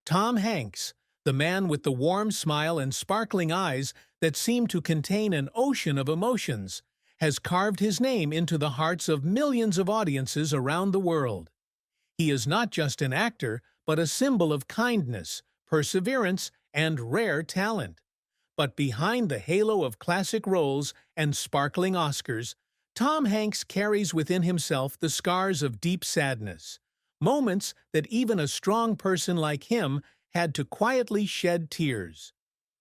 Tom Hanks, the man with the warm smile and sparkling eyes that seem to contain an ocean of emotions, has carved his name into the hearts of millions of audiences around the world. He is not just an actor, but a symbol of kindness, perseverance, and rare talent. But behind the halo of classic roles and sparkling Oscars, Tom Hanks carries within himself the scars of deep sadness, moments that even a strong person like him had to quietly shed tears.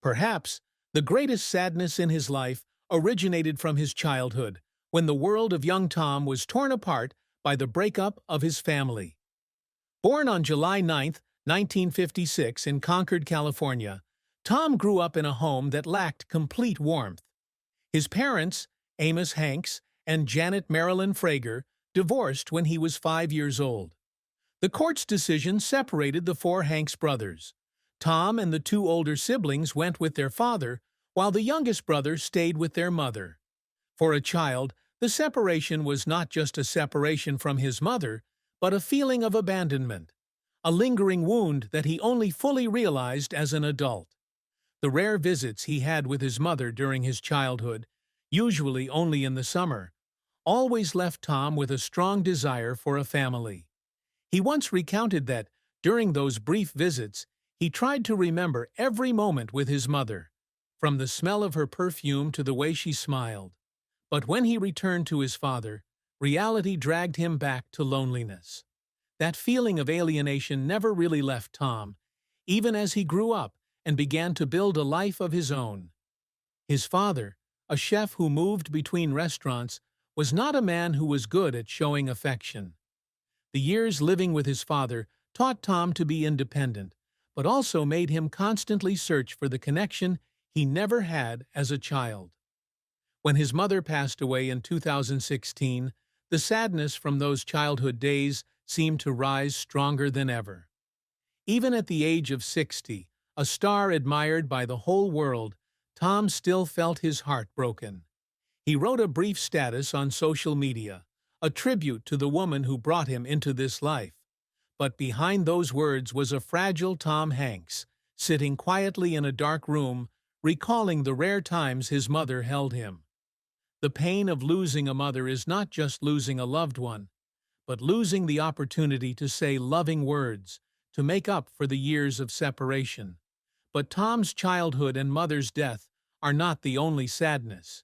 Perhaps the greatest sadness in his life originated from his childhood, when the world of young Tom was torn apart by the breakup of his family. Born on July 9, 1956 in Concord, California, Tom grew up in a home that lacked complete warmth. His parents, Amos Hanks and Janet Marilyn Frager, divorced when he was 5 years old. The court's decision separated the four Hanks brothers. Tom and the two older siblings went with their father, while the youngest brother stayed with their mother. For a child, the separation was not just a separation from his mother, but a feeling of abandonment, a lingering wound that he only fully realized as an adult. The rare visits he had with his mother during his childhood, usually only in the summer, always left Tom with a strong desire for a family. He once recounted that, during those brief visits, he tried to remember every moment with his mother, from the smell of her perfume to the way she smiled. But when he returned to his father, reality dragged him back to loneliness. That feeling of alienation never really left Tom, even as he grew up and began to build a life of his own. His father, a chef who moved between restaurants, was not a man who was good at showing affection. The years living with his father taught Tom to be independent, but also made him constantly search for the connection he never had as a child. When his mother passed away in 2016, the sadness from those childhood days seemed to rise stronger than ever. Even at the age of 60, a star admired by the whole world, Tom still felt his heart broken. He wrote a brief status on social media, a tribute to the woman who brought him into this life. But behind those words was a fragile Tom Hanks, sitting quietly in a dark room, recalling the rare times his mother held him. The pain of losing a mother is not just losing a loved one, but losing the opportunity to say loving words, to make up for the years of separation. But Tom's childhood and mother's death are not the only sadness.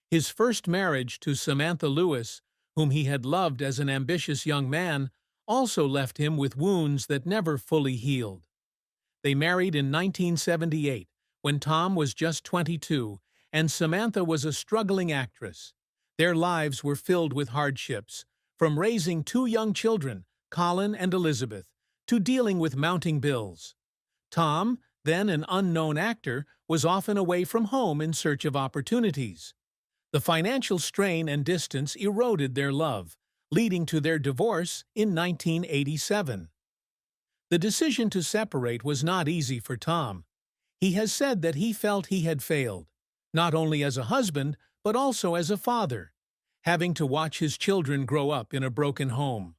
His first marriage to Samantha Lewis, whom he had loved as an ambitious young man, also left him with wounds that never fully healed. They married in 1978, when Tom was just 22, and Samantha was a struggling actress. Their lives were filled with hardships, from raising two young children, Colin and Elizabeth, to dealing with mounting bills. Tom, then an unknown actor, was often away from home in search of opportunities. The financial strain and distance eroded their love, leading to their divorce in 1987. The decision to separate was not easy for Tom. He has said that he felt he had failed, not only as a husband, but also as a father, having to watch his children grow up in a broken home.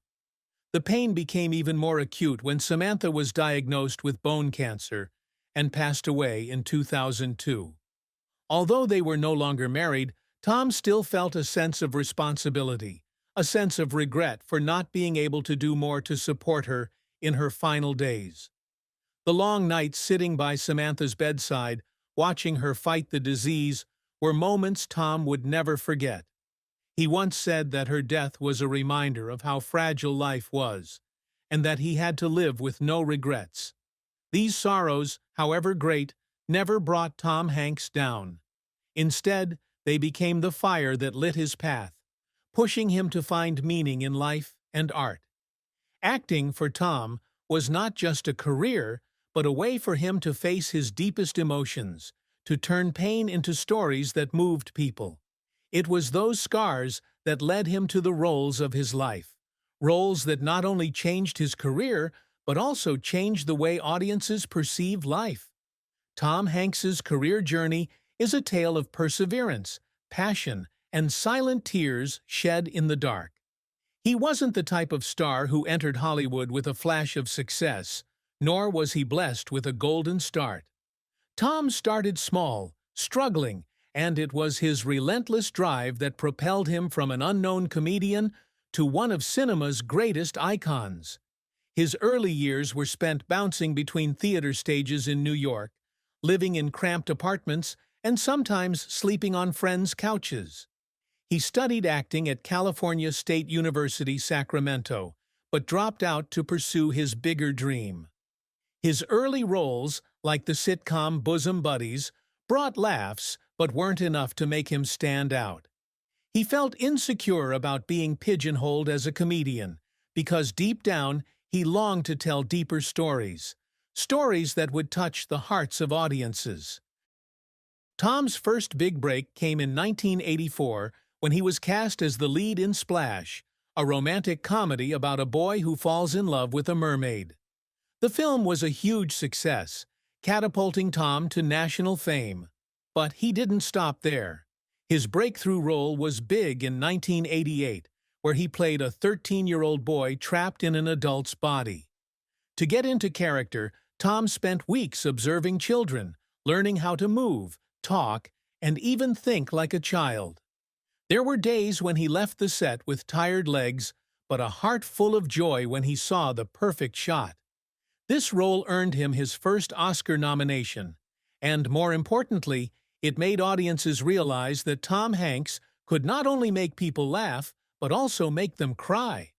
The pain became even more acute when Samantha was diagnosed with bone cancer and passed away in 2002. Although they were no longer married, Tom still felt a sense of responsibility, a sense of regret for not being able to do more to support her in her final days. The long nights sitting by Samantha's bedside, watching her fight the disease, were moments Tom would never forget. He once said that her death was a reminder of how fragile life was, and that he had to live with no regrets. These sorrows, however great, never brought Tom Hanks down. Instead, they became the fire that lit his path, pushing him to find meaning in life and art. Acting, for Tom, was not just a career, but a way for him to face his deepest emotions, to turn pain into stories that moved people. It was those scars that led him to the roles of his life, roles that not only changed his career, but also changed the way audiences perceive life. Tom Hanks's career journey is a tale of perseverance, passion, and silent tears shed in the dark. He wasn't the type of star who entered Hollywood with a flash of success, nor was he blessed with a golden start. Tom started small, struggling, and it was his relentless drive that propelled him from an unknown comedian to one of cinema's greatest icons. His early years were spent bouncing between theater stages in New York, living in cramped apartments, and sometimes sleeping on friends' couches. He studied acting at California State University, Sacramento, but dropped out to pursue his bigger dream. His early roles, like the sitcom Bosom Buddies, brought laughs but weren't enough to make him stand out. He felt insecure about being pigeonholed as a comedian, because deep down he longed to tell deeper stories, stories that would touch the hearts of audiences. Tom's first big break came in 1984 when he was cast as the lead in Splash, a romantic comedy about a boy who falls in love with a mermaid. The film was a huge success, catapulting Tom to national fame. But he didn't stop there. His breakthrough role was big in 1988, where he played a 13-year-old boy trapped in an adult's body. To get into character, Tom spent weeks observing children, learning how to move, talk, and even think like a child. There were days when he left the set with tired legs, but a heart full of joy when he saw the perfect shot. This role earned him his first Oscar nomination, and more importantly, it made audiences realize that Tom Hanks could not only make people laugh, but also make them cry.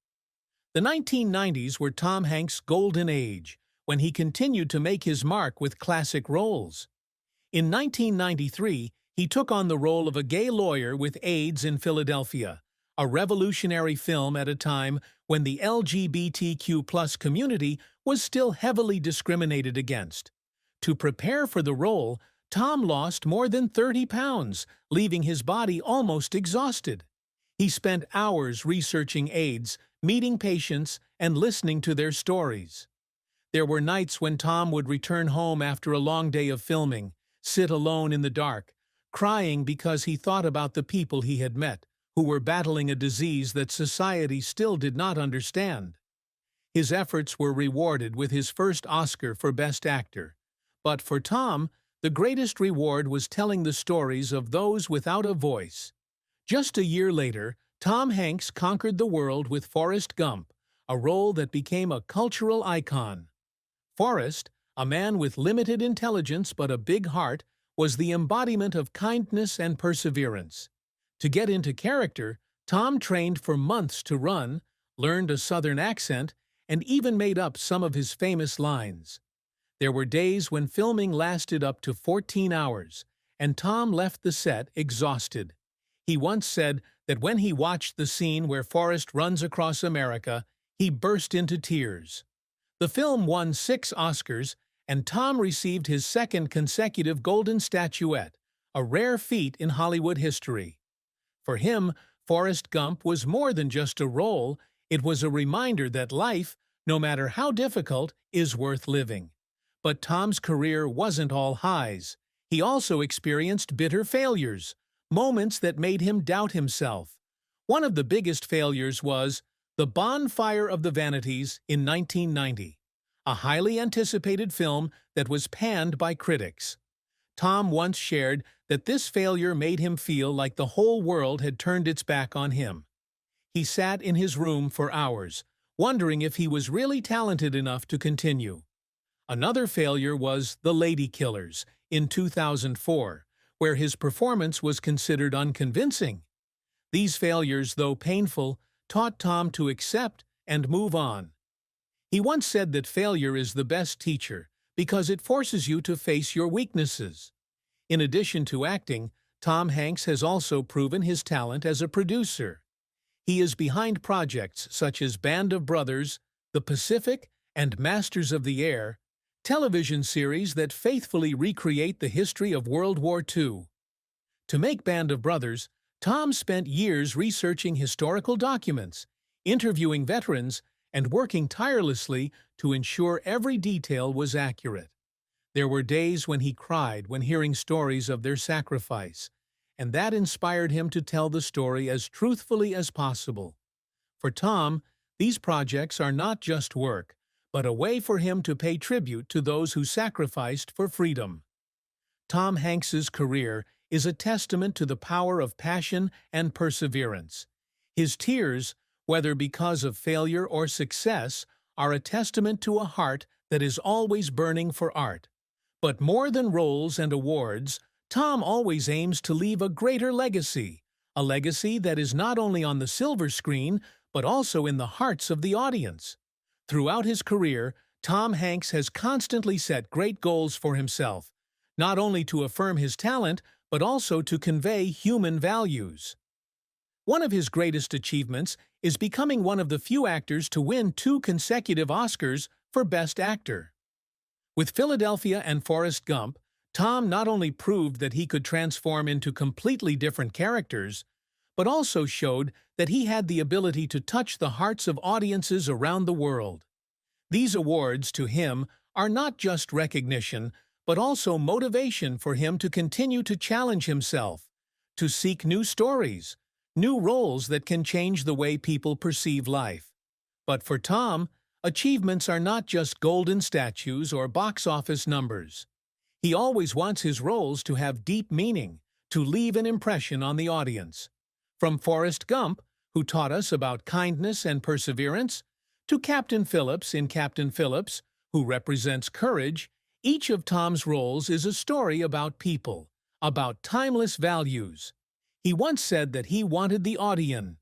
The 1990s were Tom Hanks' golden age, when he continued to make his mark with classic roles. In 1993, he took on the role of a gay lawyer with AIDS in Philadelphia, a revolutionary film at a time when the LGBTQ+ community was still heavily discriminated against. To prepare for the role, Tom lost more than 30 pounds, leaving his body almost exhausted. He spent hours researching AIDS, meeting patients, and listening to their stories. There were nights when Tom would return home after a long day of filming, sit alone in the dark, crying because he thought about the people he had met, who were battling a disease that society still did not understand. His efforts were rewarded with his first Oscar for Best Actor. But for Tom, the greatest reward was telling the stories of those without a voice. Just a year later, Tom Hanks conquered the world with Forrest Gump, a role that became a cultural icon. Forrest, a man with limited intelligence but a big heart, was the embodiment of kindness and perseverance. To get into character, Tom trained for months to run, learned a Southern accent, and even made up some of his famous lines. There were days when filming lasted up to 14 hours, and Tom left the set exhausted. He once said that when he watched the scene where Forrest runs across America, he burst into tears. The film won 6 Oscars, and Tom received his second consecutive Golden Statuette, a rare feat in Hollywood history. For him, Forrest Gump was more than just a role, it was a reminder that life, no matter how difficult, is worth living. But Tom's career wasn't all highs. He also experienced bitter failures, moments that made him doubt himself. One of the biggest failures was The Bonfire of the Vanities in 1990, a highly anticipated film that was panned by critics. Tom once shared that this failure made him feel like the whole world had turned its back on him. He sat in his room for hours, wondering if he was really talented enough to continue. Another failure was The Lady Killers in 2004, where his performance was considered unconvincing. These failures, though painful, taught Tom to accept and move on. He once said that failure is the best teacher because it forces you to face your weaknesses. In addition to acting, Tom Hanks has also proven his talent as a producer. He is behind projects such as Band of Brothers, The Pacific, and Masters of the Air, television series that faithfully recreate the history of World War II. To make Band of Brothers, Tom spent years researching historical documents, interviewing veterans, and working tirelessly to ensure every detail was accurate. There were days when he cried when hearing stories of their sacrifice, and that inspired him to tell the story as truthfully as possible. For Tom, these projects are not just work, but a way for him to pay tribute to those who sacrificed for freedom. Tom Hanks's career is a testament to the power of passion and perseverance. His tears, whether because of failure or success, are a testament to a heart that is always burning for art. But more than roles and awards, Tom always aims to leave a greater legacy, a legacy that is not only on the silver screen, but also in the hearts of the audience. Throughout his career, Tom Hanks has constantly set great goals for himself, not only to affirm his talent, but also to convey human values. One of his greatest achievements is becoming one of the few actors to win 2 consecutive Oscars for Best Actor. With Philadelphia and Forrest Gump, Tom not only proved that he could transform into completely different characters, but also showed that he had the ability to touch the hearts of audiences around the world. These awards, to him, are not just recognition, but also motivation for him to continue to challenge himself, to seek new stories, new roles that can change the way people perceive life. But for Tom, achievements are not just golden statues or box office numbers. He always wants his roles to have deep meaning, to leave an impression on the audience. From Forrest Gump, who taught us about kindness and perseverance, to Captain Phillips in Captain Phillips, who represents courage, each of Tom's roles is a story about people, about timeless values. He once said that he wanted the audience